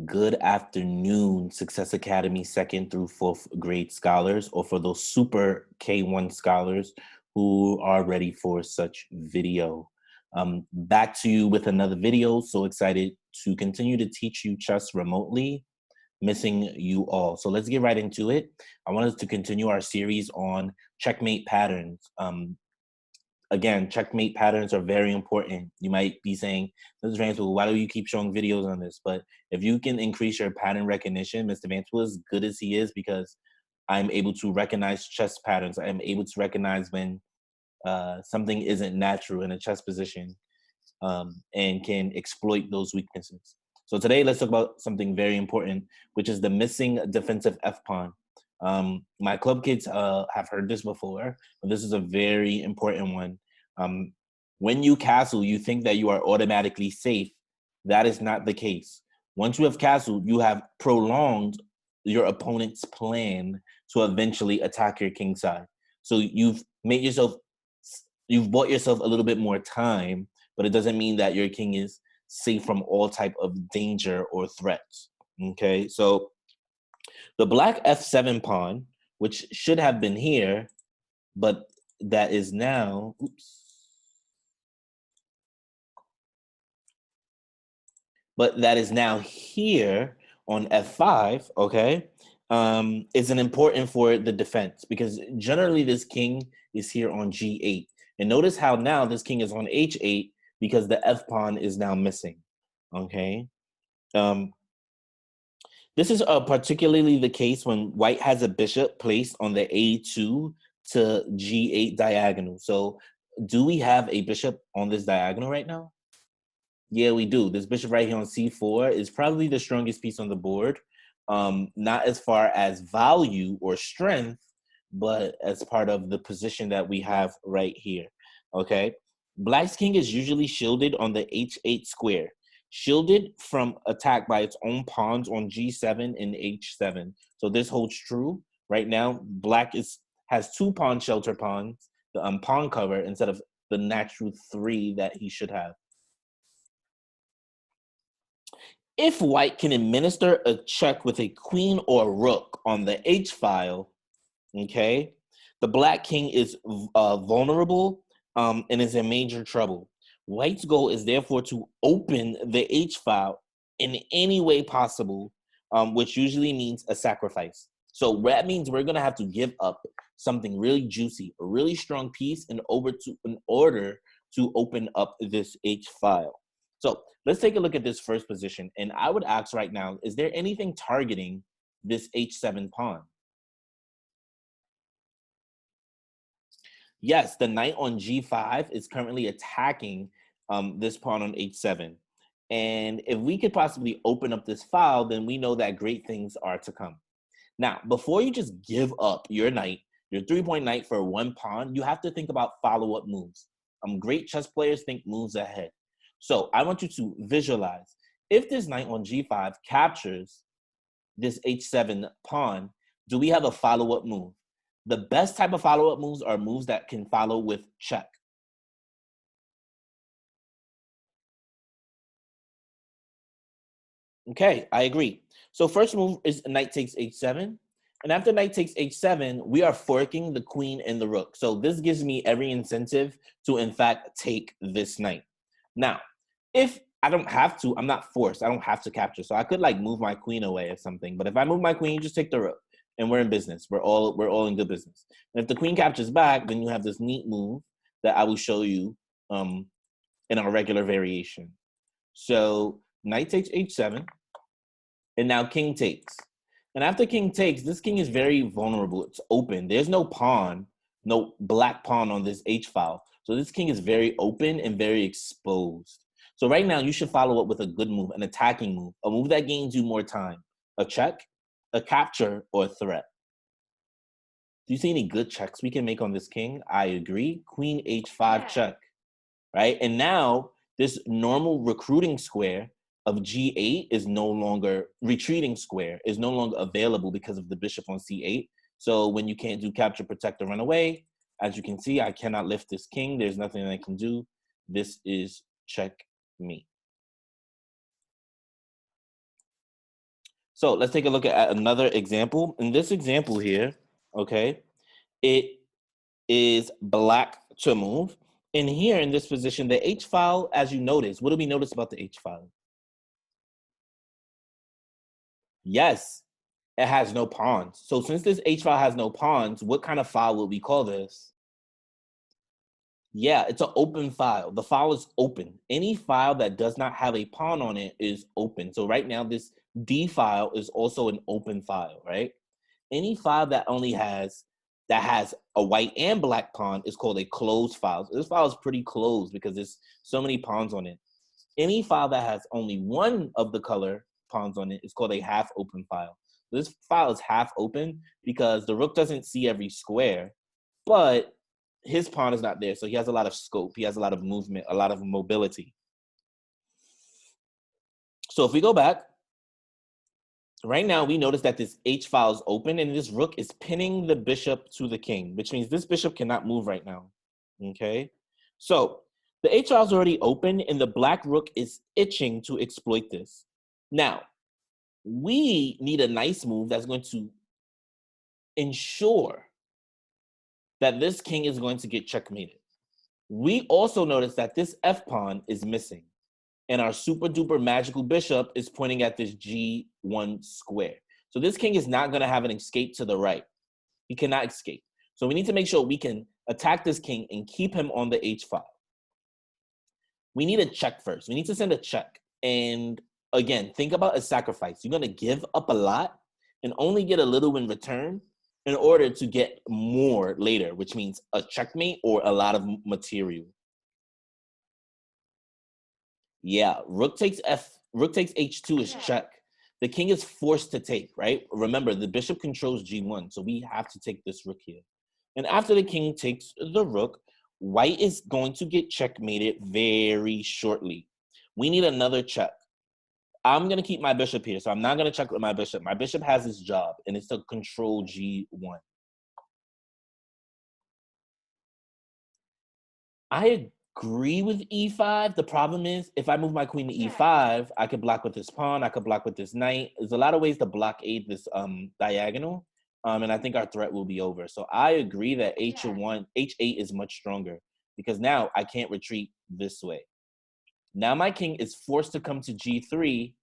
Good afternoon, Success Academy second through fourth grade scholars, or for those super K1 scholars who are ready for such video. Back to you with another video. So excited to continue to teach you chess remotely, missing you all. So let's get right into it. I want us to continue our series on checkmate patterns. Again, checkmate patterns are very important. You might be saying, Mr. Vanswell, why do you keep showing videos on this? But if you can increase your pattern recognition, Mr. Vanswell, as good as he is, because I'm able to recognize chess patterns. I'm able to recognize when something isn't natural in a chess position, and can exploit those weaknesses. So today, let's talk about something very important, which is the missing defensive F-pawn. My club kids have heard this before, but this is a very important one. Um, when you castle, you think that you are automatically safe. That is not the case. Once you have castled, you have prolonged your opponent's plan to eventually attack your king side. So you've bought yourself a little bit more time, but it doesn't mean that your king is safe from all type of danger or threats. Okay, so the black f7 pawn, which should have been here, but that is now, but that is now here on f5, okay, is an important for the defense, because generally this king is here on g8. And notice how now this king is on h8 because the f pawn is now missing, okay? This is particularly the case when white has a bishop placed on the a2 to g8 diagonal. So do we have a bishop on this diagonal right now? Yeah, we do. This bishop right here on c4 is probably the strongest piece on the board. Not as far as value or strength, but as part of the position that we have right here, okay? Black's king is usually shielded on the h8 square, shielded from attack by its own pawns on g7 and h7. So this holds true. Right now, black has two pawn shelter pawns, the pawn cover, instead of the natural three that he should have. If white can administer a check with a queen or rook on the H file, okay, the black king is vulnerable and is in major trouble. White's goal is therefore to open the H file in any way possible, which usually means a sacrifice. So that means we're going to have to give up something really juicy, a really strong piece in order to open up this H file. So let's take a look at this first position. And I would ask right now, is there anything targeting this h7 pawn? Yes, the knight on g5 is currently attacking this pawn on h7. And if we could possibly open up this file, then we know that great things are to come. Now, before you just give up your knight, your 3-point knight for one pawn, you have to think about follow-up moves. Great chess players think moves ahead. So I want you to visualize, if this knight on g5 captures this h7 pawn, do we have a follow-up move? The best type of follow-up moves are moves that can follow with check. Okay, I agree. So first move is knight takes h7. And after knight takes h7, we are forking the queen and the rook. So this gives me every incentive to, in fact, take this knight. Now, if I don't have to, I'm not forced. I don't have to capture. So I could like move my queen away or something. But if I move my queen, just take the rook, and we're in business. We're all in good business. And if the queen captures back, then you have this neat move that I will show you in our regular variation. So knight takes h7, and now king takes. And after king takes, this king is very vulnerable. It's open. There's no pawn, no black pawn on this h file. So this king is very open and very exposed. So right now, you should follow up with a good move, an attacking move, a move that gains you more time, a check, a capture, or a threat. Do you see any good checks we can make on this king? I agree. Queen h5 check, right? And now this normal recruiting square of g8 is no longer, retreating square is no longer available because of the bishop on c8. So when you can't do capture, protect, or run away, as you can see, I cannot lift this king. There's nothing I can do. This is checkmate. So let's take a look at another example. In this example here, okay, it is black to move. And here in this position, the H file, as you notice, what do we notice about the H file? Yes, it has no pawns. So since this H file has no pawns, what kind of file would we call this? Yeah, it's an open file. The file is open. Any file that does not have a pawn on it is open. So right now, this D file is also an open file, right? Any file that has a white and black pawn is called a closed file. So this file is pretty closed because there's so many pawns on it. Any file that has only one of the color pawns on it is called a half open file. This file is half open because the rook doesn't see every square, but his pawn is not there. So he has a lot of scope. He has a lot of movement, a lot of mobility. So if we go back, right now we notice that this H file is open and this rook is pinning the bishop to the king, which means this bishop cannot move right now, okay? So the H file is already open and the black rook is itching to exploit this. Now, we need a nice move that's going to ensure that this king is going to get checkmated. We also notice that this F pawn is missing and our super duper magical bishop is pointing at this G1 square. So this king is not gonna have an escape to the right. He cannot escape. So we need to make sure we can attack this king and keep him on the H file. We need a check first. We need to send a check. And again, think about a sacrifice. You're gonna give up a lot and only get a little in return in order to get more later, which means a checkmate or a lot of material. Yeah, rook takes H2 is check. The king is forced to take, right? Remember, the bishop controls G1, so we have to take this rook here. And after the king takes the rook, white is going to get checkmated very shortly. We need another check. I'm going to keep my bishop here, so I'm not going to check with my bishop. My bishop has his job, and it's to control G1. I agree with E5. The problem is, if I move my queen to E5, I could block with this pawn. I could block with this knight. There's a lot of ways to blockade this diagonal, and I think our threat will be over. So I agree that H8 is much stronger because now I can't retreat this way. Now my king is forced to come to G3,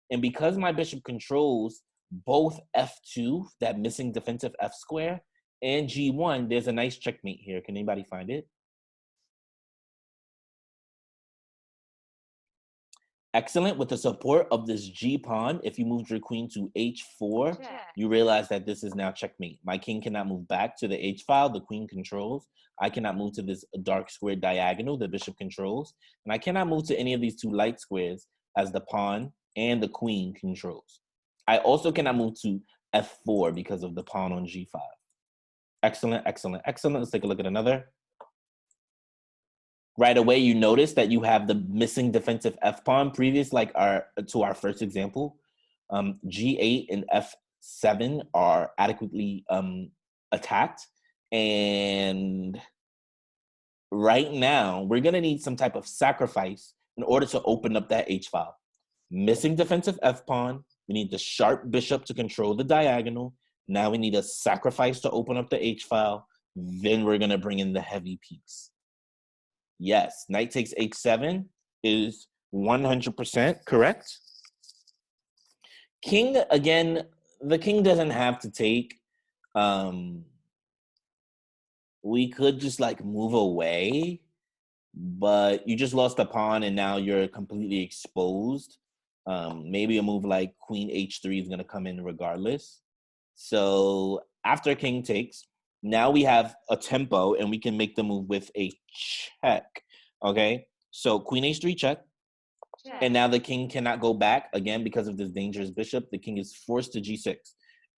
and because my bishop controls both F2, that missing defensive F square, and G1, there's a nice checkmate here. Can anybody find it? Excellent. With the support of this G pawn, if you moved your queen to H4, you realize that this is now checkmate. My king cannot move back to the H file the queen controls. I cannot move to this dark square diagonal the bishop controls. And I cannot move to any of these two light squares as the pawn and the queen controls. I also cannot move to F4 because of the pawn on G5. Excellent, excellent, excellent. Let's take a look at another. Right away, you notice that you have the missing defensive F pawn previous, like to our first example. G8 and F7 are adequately attacked. And right now, we're gonna need some type of sacrifice in order to open up that H file. Missing defensive F pawn. We need the sharp bishop to control the diagonal. Now we need a sacrifice to open up the H file. Then we're gonna bring in the heavy piece. Yes, knight takes H7 is 100% correct. King, again, the king doesn't have to take. We could just like move away, but you just lost a pawn and now you're completely exposed. Maybe a move like queen H3 is going to come in regardless. So after king takes, now we have a tempo and we can make the move with a check, okay? So queen H3 check. And now the king cannot go back again because of this dangerous bishop. The king is forced to G6.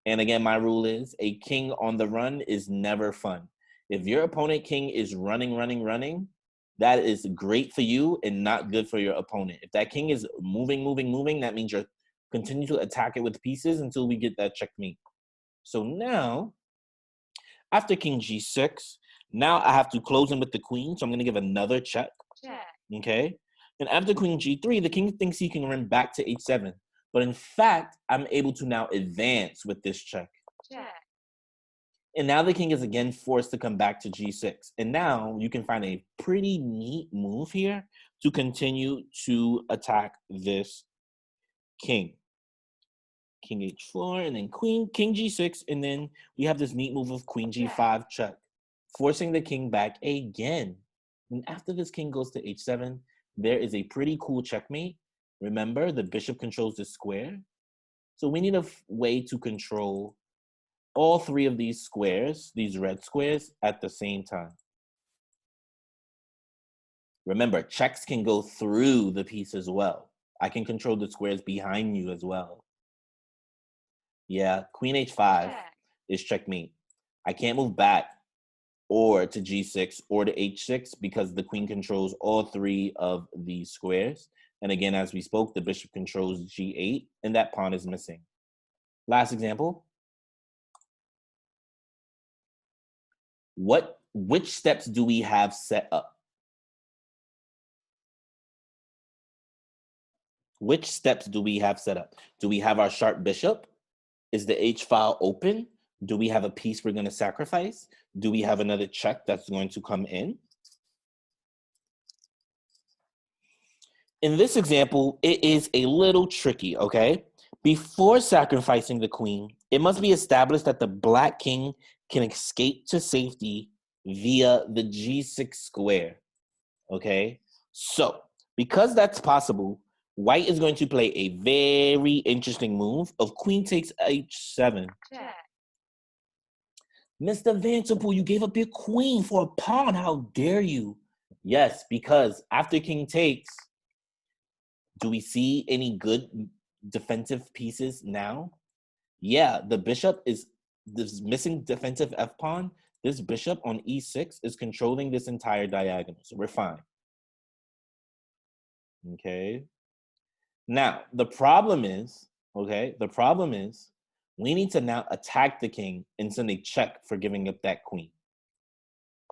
And again, my rule is a king on the run is never fun. If your opponent king is running, that is great for you and not good for your opponent. If that king is moving, that means you're continue to attack it with pieces until we get that checkmate. So now, after king G6, now I have to close in with the queen. So I'm going to give another check. Okay. And after queen G3, the king thinks he can run back to H7. But in fact, I'm able to now advance with this check. And now the king is again forced to come back to g6. And now you can find a pretty neat move here to continue to attack this king. King h4, and then king g6, and then we have this neat move of queen g5 check, forcing the king back again. And after this king goes to h7, there is a pretty cool checkmate. Remember, the bishop controls the square. So we need a way to control all three of these squares, these red squares, at the same time. Remember, checks can go through the piece as well. I can control the squares behind you as well. Yeah, queen h5 is checkmate. I can't move back or to g6 or to h6 because the queen controls all three of these squares. And again, as we spoke, the bishop controls g8, and that pawn is missing. Last example. Which steps do we have set up? Which steps do we have set up? Do we have our sharp bishop? Is the H file open? Do we have a piece we're going to sacrifice? Do we have another check that's going to come in? In this example, it is a little tricky, okay? Before sacrificing the queen, it must be established that the black king can escape to safety via the g6 square, okay? So, because that's possible, white is going to play a very interesting move of queen takes h7. Mr. Vanderpool, you gave up your queen for a pawn. How dare you? Yes, because after king takes, do we see any good defensive pieces now? Yeah, the bishop is this missing defensive f pawn. This bishop on e6 is controlling this entire diagonal, so we're fine. Okay. Now, the problem is we need to now attack the king and send a check for giving up that queen.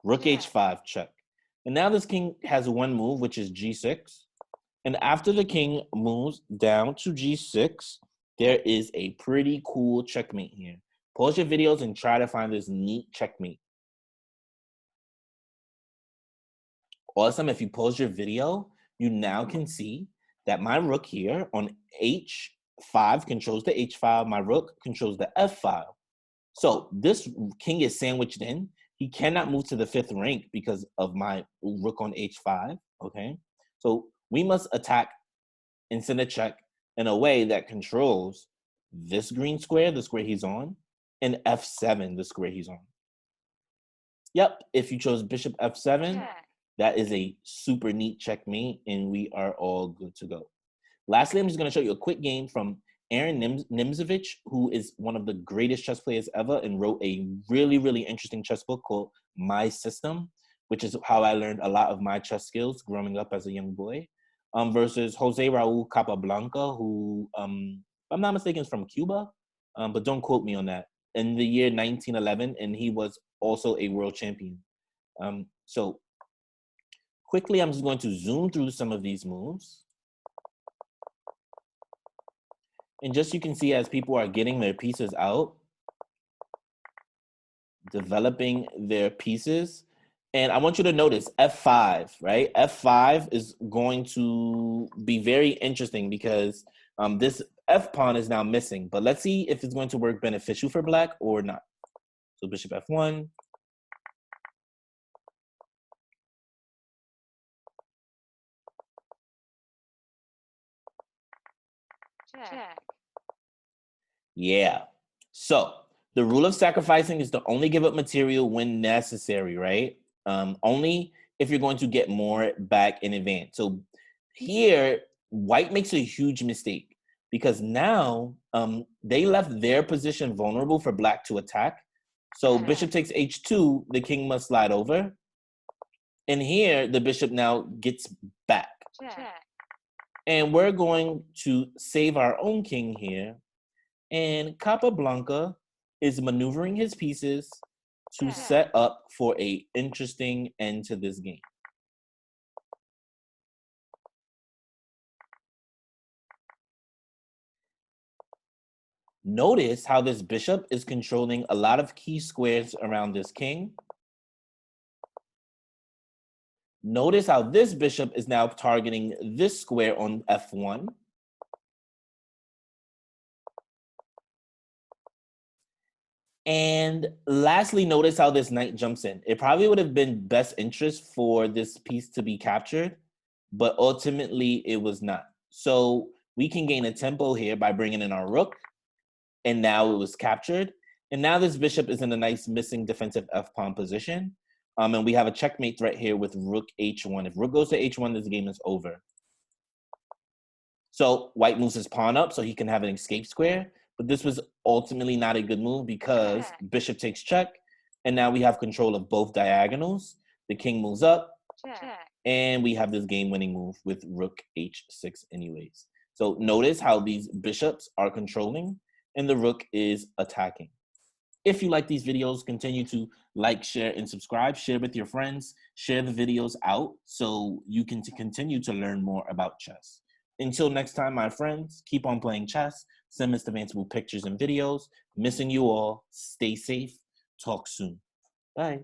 Rook h5 check. And now this king has one move, which is g6. And after the king moves down to g6, there is a pretty cool checkmate here. Pause your videos and try to find this neat checkmate. Awesome. If you pause your video, you now can see that my rook here on h5 controls the h file. My rook controls the f file. So this king is sandwiched in. He cannot move to the fifth rank because of my rook on h5, okay? So we must attack and send a check in a way that controls this green square, the square he's on, and f7, the square he's on. Yep, if you chose bishop f7, that is a super neat checkmate, and we are all good to go. Lastly, I'm just going to show you a quick game from Aaron Nimzovich, who is one of the greatest chess players ever and wrote a really, really interesting chess book called My System, which is how I learned a lot of my chess skills growing up as a young boy, versus Jose Raul Capablanca, who, if I'm not mistaken, is from Cuba, but don't quote me on that, in the year 1911, and he was also a world champion. So quickly, I'm just going to zoom through some of these moves. And just you can see as people are getting their pieces out, developing their pieces. And I want you to notice F5, right? F5 is going to be very interesting because this F pawn is now missing. But let's see if it's going to work beneficial for black or not. So bishop F1. Check. Yeah. So the rule of sacrificing is to only give up material when necessary, right? Only if you're going to get more back in advance. So here, white makes a huge mistake because now they left their position vulnerable for black to attack. So bishop takes h2, the king must slide over. And here, the bishop now gets back. Check. And we're going to save our own king here. And Capablanca is maneuvering his pieces to set up for an interesting end to this game. Notice how this bishop is controlling a lot of key squares around this king. Notice how this bishop is now targeting this square on f1. And lastly, notice how this knight jumps in. It probably would have been best interest for this piece to be captured, but ultimately it was not. So we can gain a tempo here by bringing in our rook, and now it was captured. And now this bishop is in a nice missing defensive f-pawn position. And we have a checkmate threat here with rook h1. If rook goes to h1, this game is over. So white moves his pawn up so he can have an escape square. But this was ultimately not a good move because bishop takes check. And now we have control of both diagonals. The king moves up. And we have this game-winning move with rook h6 anyways. So notice how these bishops are controlling and the rook is attacking. If you like these videos, continue to like, share, and subscribe. Share with your friends. Share the videos out so you can continue to learn more about chess. Until next time, my friends, keep on playing chess. Send Mr. Vanceable pictures and videos. Missing you all. Stay safe. Talk soon. Bye.